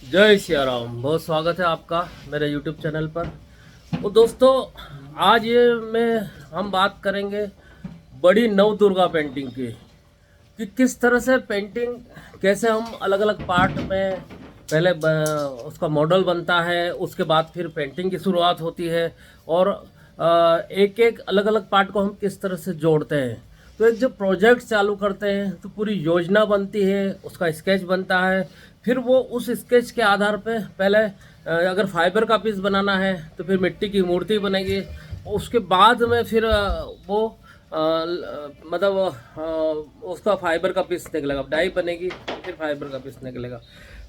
जय सिया राम। बहुत स्वागत है आपका मेरे YouTube चैनल पर। तो दोस्तों, आज हम बात करेंगे बड़ी नव दुर्गा पेंटिंग की, कि किस तरह से पेंटिंग, कैसे हम अलग अलग पार्ट में पहले उसका मॉडल बनता है, उसके बाद फिर पेंटिंग की शुरुआत होती है, और एक एक अलग अलग पार्ट को हम किस तरह से जोड़ते हैं। तो एक जब प्रोजेक्ट चालू करते हैं तो पूरी योजना बनती है, उसका स्केच बनता है। फिर वो उस स्केच के आधार पे पहले अगर फाइबर का पीस बनाना है तो फिर मिट्टी की मूर्ति बनेगी। उसके बाद में फिर मतलब उसका फाइबर का पीस निकलेगा, डाई बनेगी, फिर फाइबर का पीस निकलेगा।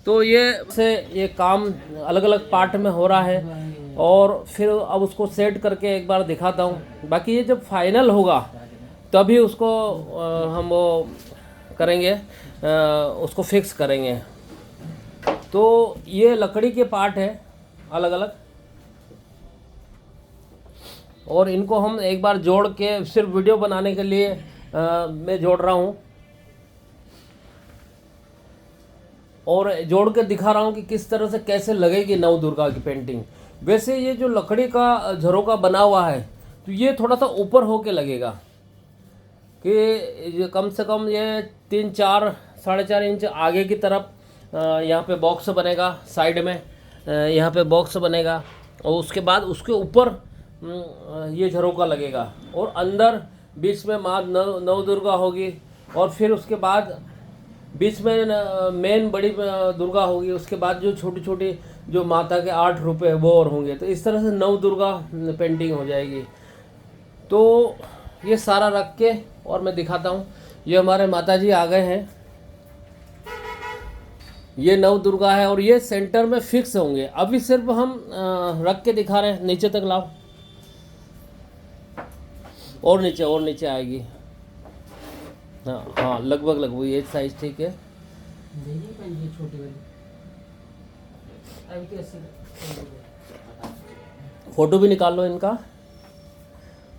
तो ये काम अलग अलग पार्ट में हो रहा है, और फिर अब उसको सेट करके एक बार दिखाता हूँ। बाकी ये जब फाइनल होगा तभी उसको हम वो करेंगे, उसको फिक्स करेंगे। तो ये लकड़ी के पार्ट है अलग अलग, और इनको हम एक बार जोड़ के सिर्फ वीडियो बनाने के लिए मैं जोड़ रहा हूँ, और जोड़ के दिखा रहा हूँ कि किस तरह से कैसे लगेगी नव दुर्गा की पेंटिंग। वैसे ये जो लकड़ी का झरोका बना हुआ है तो ये थोड़ा सा ऊपर होके लगेगा, कि ये कम से कम ये 3-4 4.5 इंच आगे की तरफ यहाँ पे बॉक्स बनेगा, साइड में यहाँ पे बॉक्स बनेगा, और उसके बाद उसके ऊपर ये झरोका लगेगा, और अंदर बीच में माँ नव दुर्गा होगी, और फिर उसके बाद बीच में मेन बड़ी दुर्गा होगी। उसके बाद जो छोटी छोटी जो माता के 8 रूप है वो और होंगे। तो इस तरह से नव दुर्गा पेंटिंग हो जाएगी। तो ये सारा रख के और मैं दिखाता हूँ। ये हमारे माता जी आ गए हैं, ये नव दुर्गा है, और ये सेंटर में फिक्स होंगे। अभी सिर्फ हम रख के दिखा रहे हैं। नीचे तक लाओ, और नीचे आएगी। हाँ हाँ, लगभग ये साइज ठीक है। फोटो भी निकाल लो इनका।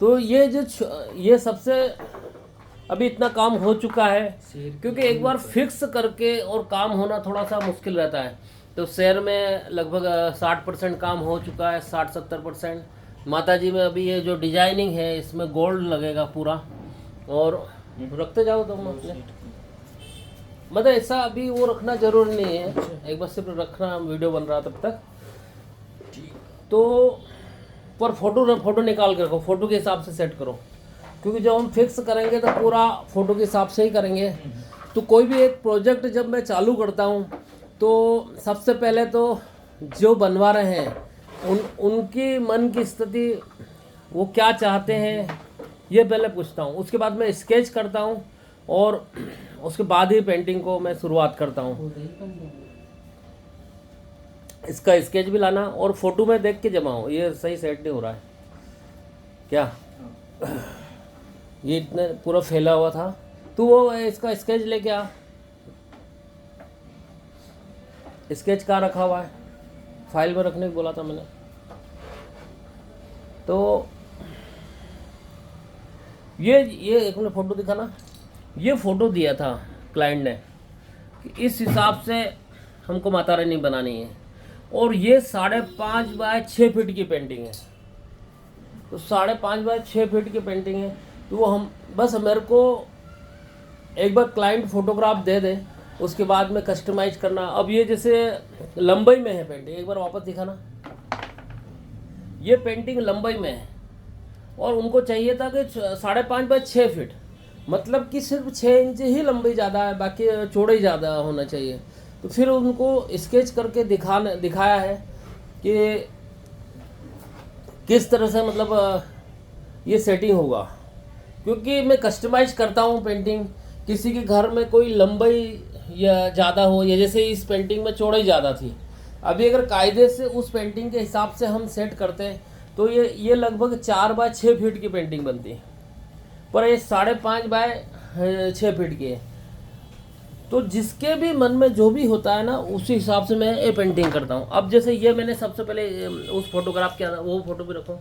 तो ये सबसे अभी इतना काम हो चुका है, क्योंकि एक बार फिक्स करके और काम होना थोड़ा सा मुश्किल रहता है। तो शेयर में लगभग 60% काम हो चुका है, 60-70%। माता जी में अभी ये जो डिजाइनिंग है इसमें गोल्ड लगेगा पूरा, और रखते जाओ तुम अपने, मतलब ऐसा अभी वो रखना जरूरी नहीं है, एक बार सिर्फ रखना, वीडियो बन रहा तब तक। तो पर फोटो निकाल के रखो, फोटो के हिसाब से सेट करो, क्योंकि जब हम फिक्स करेंगे तो पूरा फोटो के हिसाब से ही करेंगे। तो कोई भी एक प्रोजेक्ट जब मैं चालू करता हूँ तो सबसे पहले तो जो बनवा रहे हैं उनकी मन की स्थिति, वो क्या चाहते हैं, ये पहले पूछता हूँ। उसके बाद मैं स्केच करता हूँ, और उसके बाद ही पेंटिंग को मैं शुरुआत करता हूँ। इसका स्केच भी लाना, और फोटो में देख के जमाओ। ये सही सेट नहीं हो रहा है क्या, ये इतना पूरा फैला हुआ था। तो वो इसका स्केच लेके आ। स्केच कहाँ रखा हुआ है? फाइल में रखने को बोला था मैंने। तो ये एक मिनट फोटो दिखाना। ये फोटो दिया था क्लाइंट ने कि इस हिसाब से हमको माता रानी बनानी है, और ये 5.5 बाय 6 फीट की पेंटिंग है। तो 5.5 बाय 6 फीट की पेंटिंग है। तो वो हम बस मेरे को एक बार क्लाइंट फोटोग्राफ दे दे, उसके बाद में कस्टमाइज करना। अब ये जैसे लंबाई में है पेंटिंग, एक बार वापस दिखाना। ये पेंटिंग लंबाई में है, और उनको चाहिए था कि 5.5 बाय 6 फीट, मतलब कि सिर्फ 6 इंच ही लंबाई ज़्यादा है, बाकी चौड़ाई ज़्यादा होना चाहिए। तो फिर उनको स्केच करके दिखाया है कि किस तरह से मतलब ये सेटिंग होगा। क्योंकि मैं कस्टमाइज करता हूँ पेंटिंग, किसी के घर में कोई लंबाई या ज़्यादा हो, या जैसे इस पेंटिंग में चौड़ाई ज़्यादा थी। अभी अगर कायदे से उस पेंटिंग के हिसाब से हम सेट करते हैं तो ये लगभग 4 बाय 6 फीट की पेंटिंग बनती है, पर ये 5.5 बाय 6 फीट की है। तो जिसके भी मन में जो भी होता है ना, उसी हिसाब से मैं ये पेंटिंग करता हूँ। अब जैसे ये मैंने सबसे पहले उस फोटोग्राफ के वो फोटो भी रखो।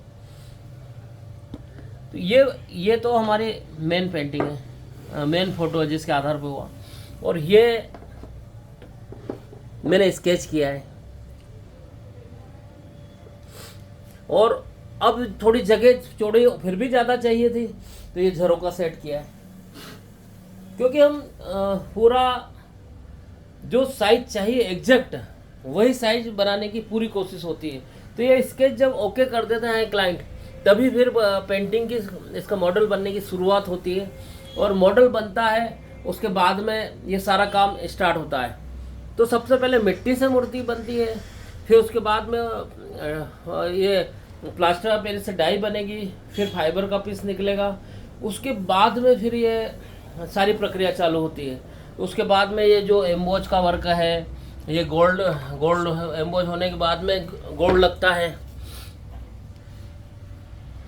तो ये तो हमारी मेन पेंटिंग है, मेन फोटो है जिसके आधार पे हुआ। और मैंने स्केच किया है। और अब थोड़ी जगह चौड़ी फिर भी ज़्यादा चाहिए थी, तो ये झरोका सेट किया है, क्योंकि हम पूरा जो साइज चाहिए एग्जैक्ट वही साइज बनाने की पूरी कोशिश होती है। तो ये स्केच जब ओके कर देते हैं क्लाइंट, तभी फिर पेंटिंग की इसका मॉडल बनने की शुरुआत होती है। और मॉडल बनता है, उसके बाद में ये सारा काम स्टार्ट होता है। तो सबसे पहले मिट्टी से मूर्ति बनती है, फिर उसके बाद में ये प्लास्टर ऑफ पेरिस से डाई बनेगी, फिर फाइबर का पीस निकलेगा, उसके बाद में फिर ये सारी प्रक्रिया चालू होती है। उसके बाद में ये जो एम्बोज का वर्क है, ये गोल्ड एम्बोज होने के बाद में गोल्ड लगता है,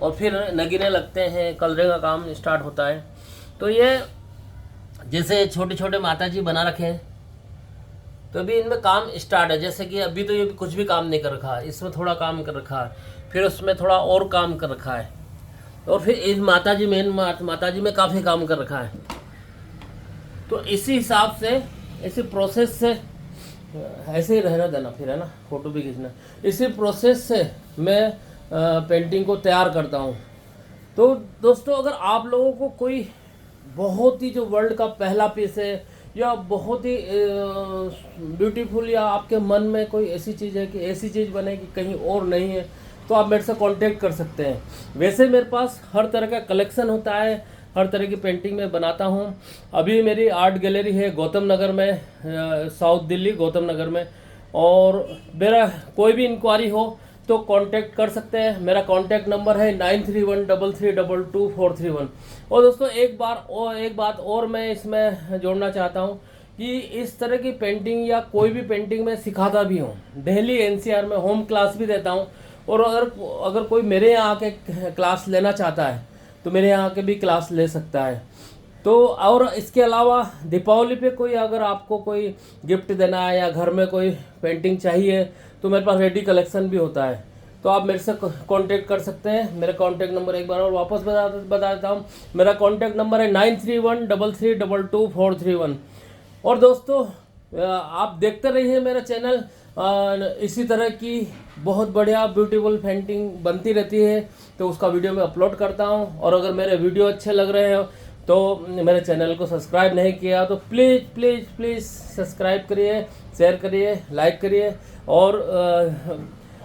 और फिर नगीने लगते हैं, कलरे का काम स्टार्ट होता है। तो ये जैसे छोटे छोटे माता जी बना रखे हैं, तो अभी इनमें काम स्टार्ट है। जैसे कि अभी तो ये कुछ भी काम नहीं कर रखा है, इसमें थोड़ा काम कर रखा है, फिर उसमें थोड़ा और काम कर रखा है, और फिर इस माता जी मेन माता जी में काफ़ी काम कर रखा है। तो इसी हिसाब से, इसी प्रोसेस से, ऐसे ही रहना देना फिर, है ना, फ़ोटो भी खींचना, इसी प्रोसेस से मैं पेंटिंग को तैयार करता हूँ। तो दोस्तों, अगर आप लोगों को कोई बहुत ही जो वर्ल्ड का पहला पीस है, या बहुत ही ब्यूटीफुल, या आपके मन में कोई ऐसी चीज़ है कि ऐसी चीज़ बनेगी कहीं और नहीं है, तो आप मेरे से कांटेक्ट कर सकते हैं। वैसे मेरे पास हर तरह का कलेक्शन होता है, हर तरह की पेंटिंग मैं बनाता हूँ। अभी मेरी आर्ट गैलरी है गौतम नगर में, साउथ दिल्ली गौतम नगर में, और मेरा कोई भी इंक्वायरी हो तो कांटेक्ट कर सकते हैं। मेरा कांटेक्ट नंबर है 9313322431। और दोस्तों, एक बात और मैं इसमें जोड़ना चाहता हूँ कि इस तरह की पेंटिंग या कोई भी पेंटिंग मैं सिखाता भी हूँ, दिल्ली NCR में होम क्लास भी देता हूँ। और अगर कोई मेरे यहाँ आके क्लास लेना चाहता है तो मेरे यहाँ आके भी क्लास ले सकता है। तो और इसके अलावा दीपावली पे कोई अगर आपको कोई गिफ्ट देना है, या घर में कोई पेंटिंग चाहिए, तो मेरे पास रेडी कलेक्शन भी होता है। तो आप मेरे से कांटेक्ट कर सकते हैं। मेरा कांटेक्ट नंबर एक बार और वापस बता देता हूँ। मेरा कांटेक्ट नंबर है 9313322431। और दोस्तों, आप देखते रहिए मेरा चैनल, इसी तरह की बहुत बढ़िया ब्यूटीफुल पेंटिंग बनती रहती है, तो उसका वीडियो मैं अपलोड करता हूँ। और अगर मेरे वीडियो अच्छे लग रहे हो तो मेरे चैनल को सब्सक्राइब नहीं किया तो प्लीज़ प्लीज़ प्लीज़ सब्सक्राइब करिए, शेयर करिए, लाइक करिए। और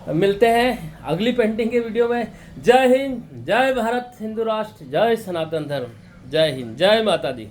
मिलते हैं अगली पेंटिंग के वीडियो में। जय हिंद, जय भारत हिंदू राष्ट्र, जय सनातन धर्म, जय हिंद, जय माता दी।